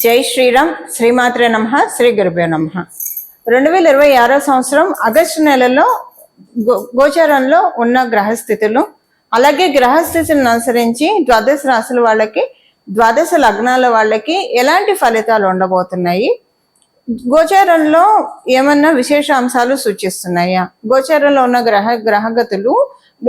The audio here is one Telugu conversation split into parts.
జై శ్రీరామ్. శ్రీమాత్రే నమః. శ్రీ గురుభ్యో నమః. 2026 సంవత్సరం ఆగస్టు నెలలో గోచారంలో ఉన్న గ్రహస్థితులు, అలాగే గ్రహస్థితులను అనుసరించి ద్వాదశ రాశుల వాళ్ళకి, ద్వాదశ లగ్నాల వాళ్ళకి ఎలాంటి ఫలితాలు ఉండబోతున్నాయి, గోచారంలో ఏమన్నా విశేష అంశాలు సూచిస్తున్నాయా, గోచారంలో ఉన్న గ్రహగతులు,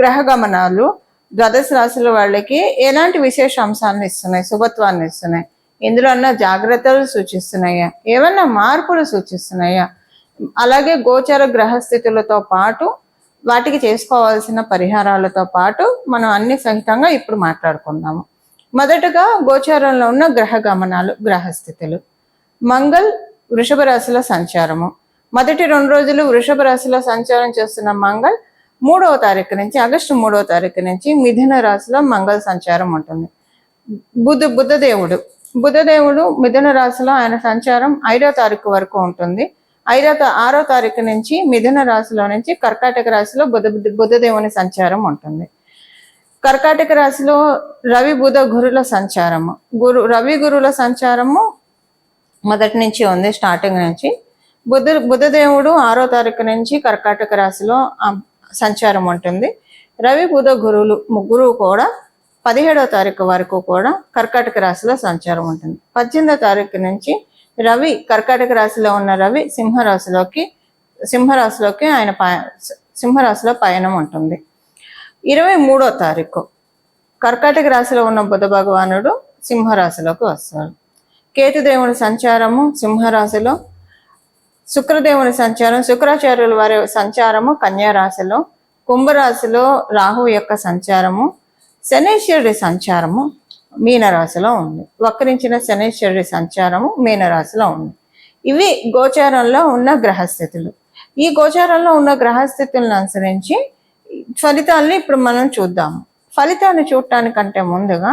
గ్రహ గమనాలు ద్వాదశ రాశుల వాళ్ళకి ఎలాంటి విశేష అంశాలను ఇస్తున్నాయి, శుభత్వాన్ని ఇస్తున్నాయి, ఇందులో అన్న జాగ్రత్తలు సూచిస్తున్నాయా, ఏమన్నా మార్పులు సూచిస్తున్నాయా, అలాగే గోచర గ్రహస్థితులతో పాటు వాటికి చేసుకోవాల్సిన పరిహారాలతో పాటు మనం అన్ని సహితంగా ఇప్పుడు మాట్లాడుకుందాము. మొదటగా గోచారంలో ఉన్న గ్రహ గమనాలు, గ్రహస్థితులు. మంగళ్ వృషభ రాశిలో సంచారము. మొదటి 2 రోజులు వృషభ రాశిలో సంచారం చేస్తున్న మంగళ్ 3వ తారీఖు నుంచి, ఆగస్టు 3వ తారీఖు నుంచి మిథున రాశిలో మంగళ సంచారం ఉంటుంది. బుధదేవుడు మిథున రాశిలో ఆయన సంచారం 5వ తారీఖు వరకు ఉంటుంది. 6వ తారీఖు నుంచి మిథున రాశిలో నుంచి కర్కాటక రాశిలో బుధదేవుని సంచారం ఉంటుంది. కర్కాటక రాశిలో రవి బుధ గురుల సంచారము, రవి గురుల సంచారము మొదటి నుంచి ఉంది, స్టార్టింగ్ నుంచి. బుధదేవుడు 6వ తారీఖు నుంచి కర్కాటక రాశిలో సంచారం ఉంటుంది. రవి బుధ గురువులు ముగ్గురు కూడా 17వ తారీఖు వరకు కూడా కర్కాటక రాశిలో సంచారం ఉంటుంది. 18వ తారీఖు నుంచి రవి కర్కాటక రాశిలో ఉన్న రవి సింహరాశిలోకి ఆయన సింహరాశిలో పయనం ఉంటుంది. 23వ తారీఖు కర్కాటక రాశిలో ఉన్న బుధ భగవానుడు సింహరాశిలోకి వస్తాడు. కేతుదేవుని సంచారము సింహరాశిలో, శుక్రదేవుని సంచారం, శుక్రాచార్యుల వారి సంచారము కన్యా రాశిలో, కుంభరాశిలో రాహు యొక్క సంచారము, శనీశ్వరుడి సంచారము మీనరాశిలో ఉంది. వక్రించిన శనీశ్వరుడి సంచారము మీనరాశిలో ఉంది. ఇవి గోచారంలో ఉన్న గ్రహస్థితులు. ఈ గోచారంలో ఉన్న గ్రహస్థితులను అనుసరించి ఫలితాలని ఇప్పుడు మనం చూద్దాము. ఫలితాన్ని చూడటానికంటే ముందుగా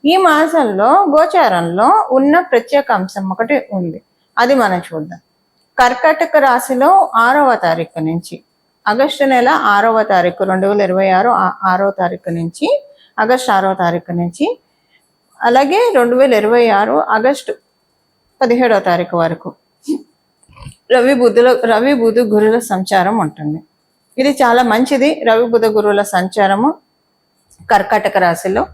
ఈ మాసంలో గోచారంలో ఉన్న ప్రత్యేక అంశం ఒకటి ఉంది, అది మనం చూద్దాం. కర్కాటక రాశిలో 6వ తారీఖు నుంచి, ఆగస్టు నెల 6వ తారీఖు 2026 6వ తారీఖు నుంచి, ఆగస్టు 6వ తారీఖు నుంచి, అలాగే 2026 ఆగస్టు 17వ తారీఖు వరకు రవి బుధ గురుల సంచారం ఉంటుంది. ఇది చాలా మంచిది. రవి బుధ గురువుల సంచారము కర్కాటక రాశిలో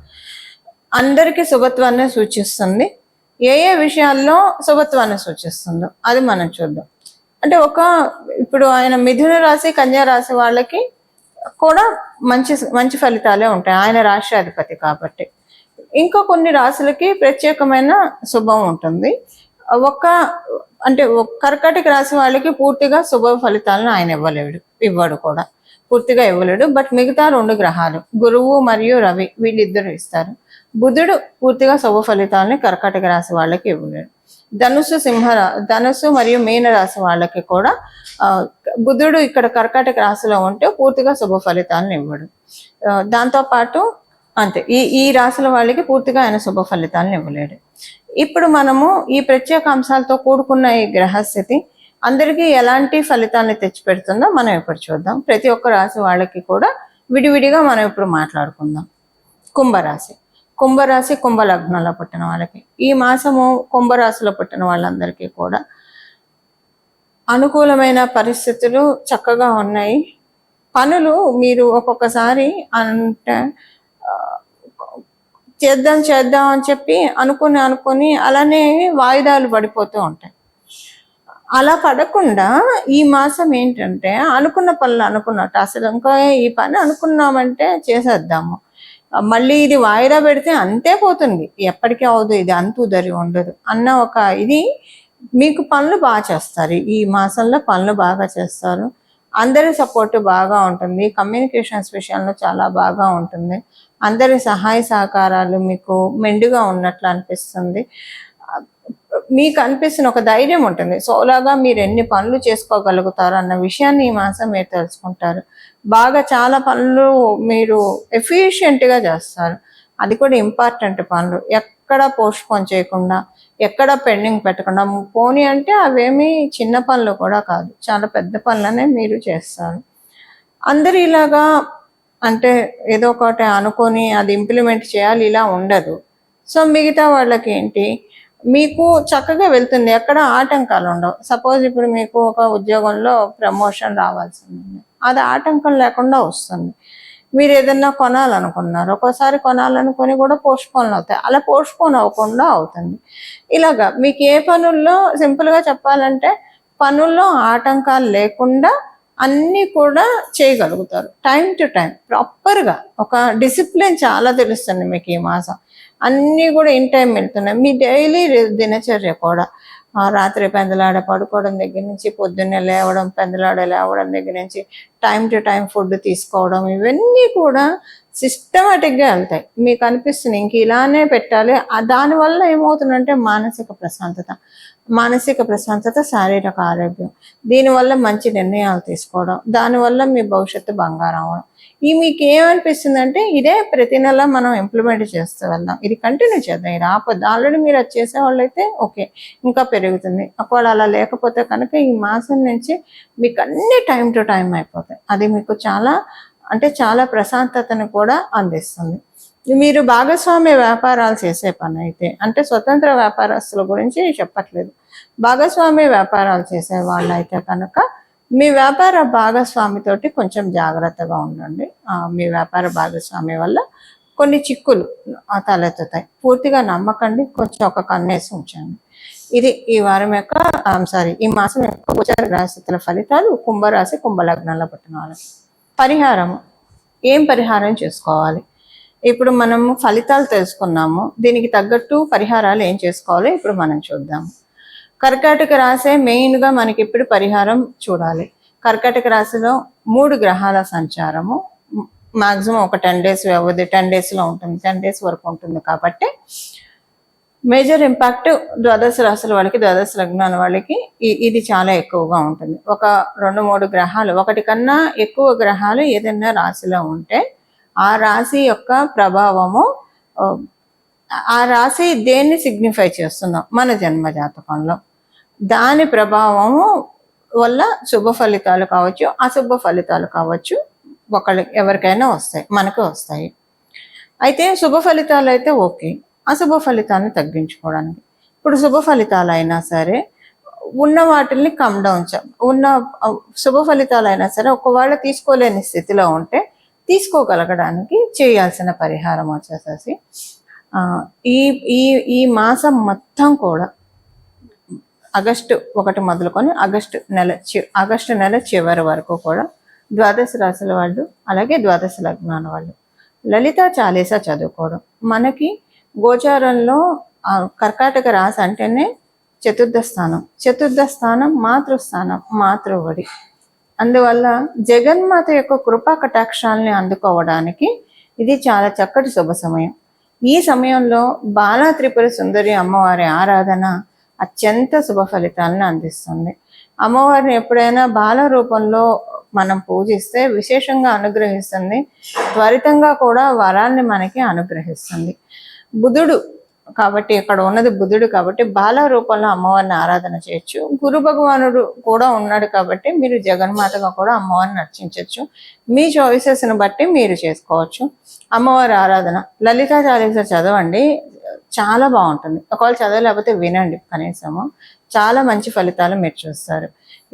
అందరికీ శుభత్వాన్ని సూచిస్తుంది. ఏ విషయాల్లో శుభత్వాన్ని సూచిస్తుందో అది మనం చూద్దాం. అంటే ఇప్పుడు ఆయన మిథున రాశి, కన్యా రాశి వాళ్ళకి కూడా మంచి ఫలితాలే ఉంటాయి, ఆయన రాష్ట్రాధిపతి కాబట్టి. ఇంకా కొన్ని రాశులకి ప్రత్యేకమైన శుభం ఉంటుంది. కర్కాటక రాశి వాళ్ళకి పూర్తిగా శుభ ఫలితాలను ఆయన ఇవ్వడు కూడా, పూర్తిగా ఇవ్వలేడు. బట్ మిగతా 2 గ్రహాలు గురువు మరియు రవి వీళ్ళిద్దరు ఇస్తారు. బుధుడు పూర్తిగా శుభ ఫలితాలని కర్కాటక రాశి వాళ్ళకి ఇవ్వలేడు. ధనుసు మరియు మీన రాశి వాళ్ళకి కూడా బుధుడు ఇక్కడ కర్కాటక రాశిలో ఉంటే పూర్తిగా శుభ ఫలితాలను ఇవ్వడు. దాంతోపాటు అంతే, ఈ రాశుల వాళ్ళకి పూర్తిగా ఆయన శుభ ఫలితాలను ఇవ్వలేడు. ఇప్పుడు మనము ఈ ప్రత్యేక అంశాలతో కూడుకున్న ఈ గ్రహస్థితి అందరికీ ఎలాంటి ఫలితాన్ని తెచ్చిపెడుతుందో మనం ఇప్పుడు చూద్దాం. ప్రతి ఒక్క రాశి వాళ్ళకి కూడా విడివిడిగా మనం ఇప్పుడు మాట్లాడుకుందాం. కుంభరాశి కుంభ లగ్నంలో పుట్టిన వాళ్ళకి ఈ మాసము, కుంభరాశిలో పుట్టిన వాళ్ళందరికీ కూడా అనుకూలమైన పరిస్థితులు చక్కగా ఉన్నాయి. పనులు మీరు ఒక్కొక్కసారి అంటే చేద్దాం అని చెప్పి అనుకుని అలానే వాయిదాలు పడిపోతూ ఉంటాయి. అలా పడకుండా ఈ మాసం ఏంటంటే అనుకున్న పనులు అనుకున్నట్టు, అసలు ఇంకా ఈ పని అనుకున్నామంటే చేసేద్దాము, మళ్ళీ ఇది వాయిదా పెడితే అంతే పోతుంది, ఎప్పటికీ అవదు, ఇది అంతుదరి ఉండదు అన్న ఇది మీకు పనులు బాగా చేస్తారు. ఈ మాసంలో పనులు బాగా చేస్తారు. అందరి సపోర్ట్ బాగా ఉంటుంది. కమ్యూనికేషన్స్ విషయంలో చాలా బాగా ఉంటుంది. అందరి సహాయ సహకారాలు మీకు మెండుగా ఉన్నట్లు అనిపిస్తుంది. మీకు అనిపిస్తున్న ఒక ధైర్యం ఉంటుంది. సోలాగా మీరు ఎన్ని పనులు చేసుకోగలుగుతారు అన్న విషయాన్ని ఈ మాసం మీరు తెలుసుకుంటారు. బాగా చాలా పనులు మీరు ఎఫిషియెంట్గా చేస్తారు. అది కూడా ఇంపార్టెంట్ పనులు ఎక్కడ పోస్ట్పోన్ చేయకుండా, ఎక్కడ పెండింగ్ పెట్టకుండా, పోనీ అంటే అవేమీ చిన్న పనులు కూడా కాదు, చాలా పెద్ద పనులనే మీరు చేస్తారు. అందరు ఇలాగా అంటే ఏదో ఒకటి అనుకొని అది ఇంప్లిమెంట్ చేయాలి ఇలా ఉండదు. సో మిగతా వాళ్ళకి ఏంటి, మీకు చక్కగా వెళ్తుంది, ఎక్కడ ఆటంకాలు ఉండవు. సపోజ్ ఇప్పుడు మీకు ఒక ఉద్యోగంలో ప్రమోషన్ రావాల్సింది, అది ఆటంకం లేకుండా వస్తుంది. మీరు ఏదన్నా కొనాలనుకున్నారు, ఒక్కోసారి కొనాలనుకొని కూడా పోస్ట్పోన్ అవుతాయి, అలా పోస్ట్పోన్ అవ్వకుండా అవుతుంది. ఇలాగా మీకు ఏ పనుల్లో సింపుల్గా చెప్పాలంటే పనుల్లో ఆటంకాలు లేకుండా అన్నీ కూడా చేయగలుగుతారు. టైం టు టైం ప్రాపర్గా ఒక డిసిప్లిన్ చాలా తెలుస్తుంది మీకు ఈ మాసం. అన్నీ కూడా ఇన్ టైం వెళ్తున్నాయి. మీ డైలీ దినచర్య కూడా రాత్రి పెందలాడ పడుకోవడం దగ్గర నుంచి పొద్దున్నే లేవడం, పెందలాడ లేవడం దగ్గర నుంచి టైం టు టైం ఫుడ్ తీసుకోవడం, ఇవన్నీ కూడా సిస్టమేటిక్గా వెళ్తాయి. మీకు అనిపిస్తుంది ఇంక ఇలానే పెట్టాలి. దానివల్ల ఏమవుతుందంటే మానసిక ప్రశాంతత, శారీరక ఆరోగ్యం, దీనివల్ల మంచి నిర్ణయాలు తీసుకోవడం, దానివల్ల మీ భవిష్యత్తు బంగారం అవడం. మీకు ఏమనిపిస్తుంది అంటే ఇదే ప్రతి నెల మనం ఇంప్లిమెంట్ చేస్తూ వెళ్దాం, ఇది కంటిన్యూ చేద్దాం, ఇది ఆపద్దు. ఆల్రెడీ మీరు అది చేసేవాళ్ళు అయితే ఓకే, ఇంకా పెరుగుతుంది. ఒకవేళ అలా లేకపోతే కనుక ఈ మాసం నుంచి మీకు అన్ని టైం టు టైం అయిపోతాయి. అది మీకు చాలా ప్రశాంతతను కూడా అందిస్తుంది. మీరు భాగస్వామ్య వ్యాపారాలు చేసే పని అయితే, అంటే స్వతంత్ర వ్యాపారస్తుల గురించి చెప్పట్లేదు, భాగస్వామ్య వ్యాపారాలు చేసే వాళ్ళు అయితే కనుక మీ వ్యాపార భాగస్వామితోటి కొంచెం జాగ్రత్తగా ఉండండి. మీ వ్యాపార భాగస్వామి వల్ల కొన్ని చిక్కులు తలెత్తుతాయి. పూర్తిగా నమ్మకండి, కొంచెం ఒక కన్నేసి ఉంచండి. ఇది ఈ వారం ఈ మాసం యొక్క గోచార గ్రహస్థితుల ఫలితాలు కుంభరాశి, కుంభలగ్నంలో పుట్టిన వాళ్ళకి. పరిహారం, ఏం పరిహారం చేసుకోవాలి? ఇప్పుడు మనము ఫలితాలు తెలుసుకున్నాము, దీనికి తగ్గట్టు పరిహారాలు ఏం చేసుకోవాలో ఇప్పుడు మనం చూద్దాము. కర్కాటక రాశి మెయిన్గా మనకి ఇప్పుడు పరిహారం చూడాలి. కర్కాటక రాశిలో 3 గ్రహాల సంచారము మాక్సిమం ఒక 10 days వ్యవధి, 10 daysలో ఉంటుంది, 10 days వరకు ఉంటుంది. కాబట్టి మేజర్ ఇంపాక్ట్ ద్వాదశ రాశుల వాళ్ళకి, ద్వాదశ లగ్నాల వాళ్ళకి ఇది చాలా ఎక్కువగా ఉంటుంది. ఒక 2-3 గ్రహాలు, ఒకటి కన్నా ఎక్కువ గ్రహాలు ఏదైనా రాశిలో ఉంటే ఆ రాశి యొక్క ప్రభావము, ఆ రాశి దేన్ని సిగ్నిఫై చేస్తుందో మన జన్మ జాతకంలో, దాని ప్రభావము వల్ల శుభ ఫలితాలు కావచ్చు, అశుభ ఫలితాలు కావచ్చు, ఎవరికైనా వస్తాయి, మనకు వస్తాయి. అయితే శుభ ఫలితాలు అయితే ఓకే, అశుభ ఫలితాలను తగ్గించుకోవడానికి. ఇప్పుడు శుభ ఫలితాలు అయినా సరే ఉన్న వాటిల్ని కమ్ డౌన్, ఉన్న శుభ ఫలితాలు అయినా సరే ఒకవేళ తీసుకోలేని స్థితిలో ఉంటే తీసుకోగలగడానికి చేయాల్సిన పరిహారం వచ్చేసేసి ఈ మాసం మొత్తం కూడా ఆగస్టు 1 మొదలుకొని ఆగస్టు నెల చివరి వరకు కూడా ద్వాదశ రాశుల వాళ్ళు, అలాగే ద్వాదశ లగ్నాల వాళ్ళు లలితా చాలీసా చదువుకోవడం. మనకి గోచారంలో కర్కాటక రాశి అంటేనే చతుర్థ స్థానం మాతృస్థానం, మాతృవడి. అందువల్ల జగన్మాత యొక్క కృపా కటాక్షాలని అందుకోవడానికి ఇది చాలా చక్కటి శుభ సమయం. ఈ సమయంలో బాలా త్రిపుర సుందరి అమ్మవారి ఆరాధన అత్యంత శుభ ఫలితాలను అందిస్తుంది. అమ్మవారిని ఎప్పుడైనా బాల రూపంలో మనం పూజిస్తే విశేషంగా అనుగ్రహిస్తుంది, త్వరితంగా కూడా వరాన్ని మనకి అనుగ్రహిస్తుంది. బుధుడు కాబట్టి, ఇక్కడ ఉన్నది బుధుడు కాబట్టి బాల రూపంలో అమ్మవారిని ఆరాధన చేయొచ్చు. గురు భగవానుడు కూడా ఉన్నాడు కాబట్టి మీరు జగన్మాతగా కూడా అమ్మవారిని అర్చించవచ్చు. మీ చాయిసెస్ని బట్టి మీరు చేసుకోవచ్చు. అమ్మవారి ఆరాధన లలితా చాలీసా చదవండి, చాలా బాగుంటుంది. ఒకవేళ చదవలేకపోతే వినండి, కనీసము చాలా మంచి ఫలితాలు మీరు చూస్తారు.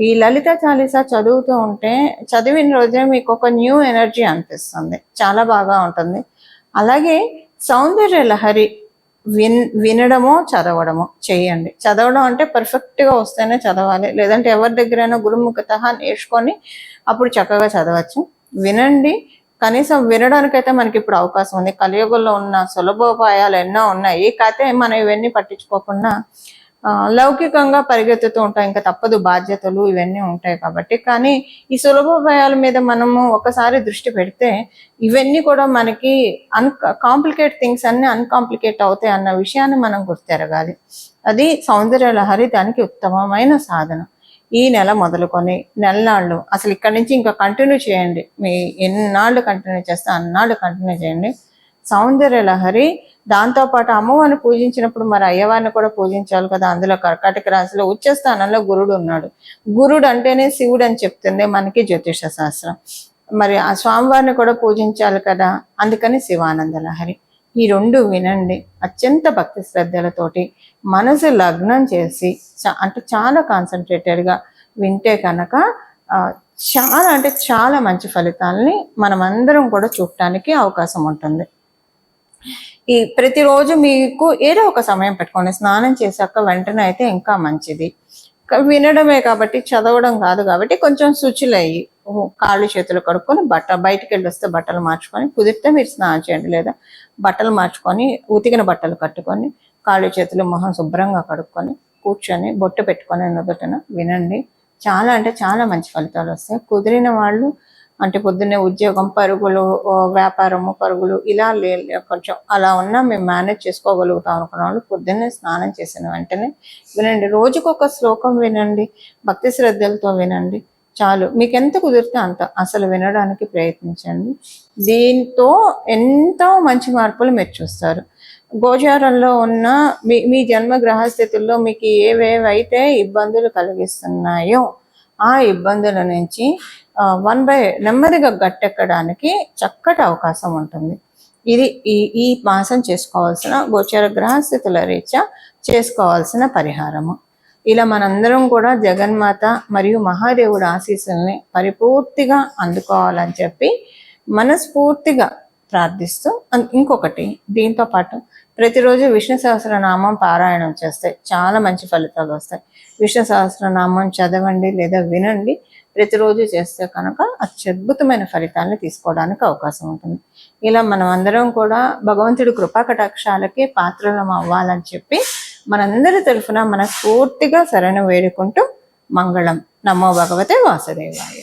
ఈ లలితా చాలీసా చదువుతూ ఉంటే చదివిన రోజే మీకు ఒక న్యూ ఎనర్జీ అనిపిస్తుంది, చాలా బాగా ఉంటుంది. అలాగే సౌందర్య లహరి వినడమో చదవడమో చేయండి. చదవడం అంటే పర్ఫెక్ట్గా వస్తేనే చదవాలి, లేదంటే ఎవరి దగ్గరైనా గురుముఖత నేర్చుకొని అప్పుడు చక్కగా చదవచ్చు. వినండి, కనీసం వినడానికైతే మనకి ఇప్పుడు అవకాశం ఉంది. కలియుగంలో ఉన్న సులభోపాయాలు ఎన్నో ఉన్నాయి, కాకపోతే మనం ఇవన్నీ పట్టించుకోకుండా లౌకికంగా పరిగెత్తుతూ ఉంటాం, ఇంకా తప్పదు, బాధ్యతలు ఇవన్నీ ఉంటాయి కాబట్టి. కానీ ఈ సులభోపాయాల మీద మనము ఒకసారి దృష్టి పెడితే ఇవన్నీ కూడా మనకి కాంప్లికేట్ థింగ్స్ అన్ని అన్కాంప్లికేట్ అవుతాయి అన్న విషయాన్ని మనం గుర్తెరగాలి. అది సౌందర్య లహరి దానికి ఉత్తమమైన సాధన. ఈ నెల మొదలుకొని నెలనాళ్ళు అసలు ఇక్కడి నుంచి ఇంకా కంటిన్యూ చేయండి. మీ ఎన్నాళ్ళు కంటిన్యూ చేస్తే అన్నాళ్ళు కంటిన్యూ చేయండి. సౌందర్య లహరి, దాంతోపాటు అమ్మవారిని పూజించినప్పుడు మరి అయ్యవారిని కూడా పూజించాలి కదా. అందులో కర్కాటక రాశిలో ఉచ్చ స్థానంలో గురుడు ఉన్నాడు. గురుడు అంటేనే శివుడు అని చెప్తుంది మనకి జ్యోతిష శాస్త్రం. మరి ఆ స్వామివారిని కూడా పూజించాలి కదా, అందుకని శివానంద లహరి. ఈ రెండు వినండి. అత్యంత భక్తి శ్రద్ధలతోటి మనసు లగ్నం చేసి అంటే చాలా కాన్సన్ట్రేటెడ్గా వింటే కనుక చాలా అంటే చాలా మంచి ఫలితాలని మనమందరం కూడా చూడటానికి అవకాశం ఉంటుంది. ఈ ప్రతిరోజు మీకు ఏదో ఒక సమయం పెట్టుకోండి. స్నానం చేశాక వెంటనే అయితే ఇంకా మంచిది. వినడమే కాబట్టి, చదవడం కాదు కాబట్టి కొంచెం శుచులయ్యి కాళ్ళు చేతులు కడుక్కొని బయటికి వెళ్ళి వస్తే బట్టలు మార్చుకొని, కుదిరితే మీరు స్నానం చేయండి, లేదా బట్టలు మార్చుకొని ఉతికిన బట్టలు కట్టుకొని కాళ్ళు చేతులు మొహం శుభ్రంగా కడుక్కొని కూర్చొని బొట్టు పెట్టుకొని నుదుటన వినండి. చాలా అంటే చాలా మంచి ఫలితాలు వస్తాయి. కుదిరిన వాళ్ళు అంటే పొద్దున్నే ఉద్యోగం, పరుగులు, వ్యాపారము, పరుగులు ఇలా కొంచెం అలా ఉన్నా మేము మేనేజ్ చేసుకోగలుగుతాం అనుకున్న వాళ్ళు పొద్దున్నే స్నానం చేసిన వెంటనే వినండి. రోజుకొక శ్లోకం వినండి, భక్తి శ్రద్ధలతో వినండి. చాలు, మీకు ఎంత కుదిరితే అంత అసలు వినడానికి ప్రయత్నించండి. దీంతో ఎంతో మంచి మార్పులు మీరు చూస్తారు. గోచారంలో ఉన్న మీ జన్మ గ్రహస్థితుల్లో మీకు ఏవేవైతే ఇబ్బందులు కలిగిస్తున్నాయో ఆ ఇబ్బందుల నుంచి నెమ్మదిగా గట్టెక్కడానికి చక్కటి అవకాశం ఉంటుంది. ఇది ఈ మాసం చేసుకోవాల్సిన గోచర గ్రహస్థితుల రీత్యా చేసుకోవాల్సిన పరిహారము. ఇలా మనందరం కూడా జగన్మాత మరియు మహాదేవుడు ఆశీస్సుల్ని పరిపూర్తిగా అందుకోవాలని చెప్పి మనస్ఫూర్తిగా ప్రార్థిస్తూ, ఇంకొకటి దీంతో పాటు ప్రతిరోజు విష్ణు సహస్రనామం పారాయణం చేస్తే చాలా మంచి ఫలితాలు వస్తాయి. విష్ణు సహస్రనామం చదవండి లేదా వినండి. ప్రతిరోజు చేస్తే కనుక అత్యద్భుతమైన ఫలితాలను తీసుకోవడానికి అవకాశం ఉంటుంది. ఇలా మనం అందరం కూడా భగవంతుడి కృపా కటాక్షాలకి పాత్రలం అవ్వాలని చెప్పి మనందరి తరఫున మనస్ఫూర్తిగా శరణు వేడుకుంటూ మంగళం. నమో భగవతే వాసుదేవాయ.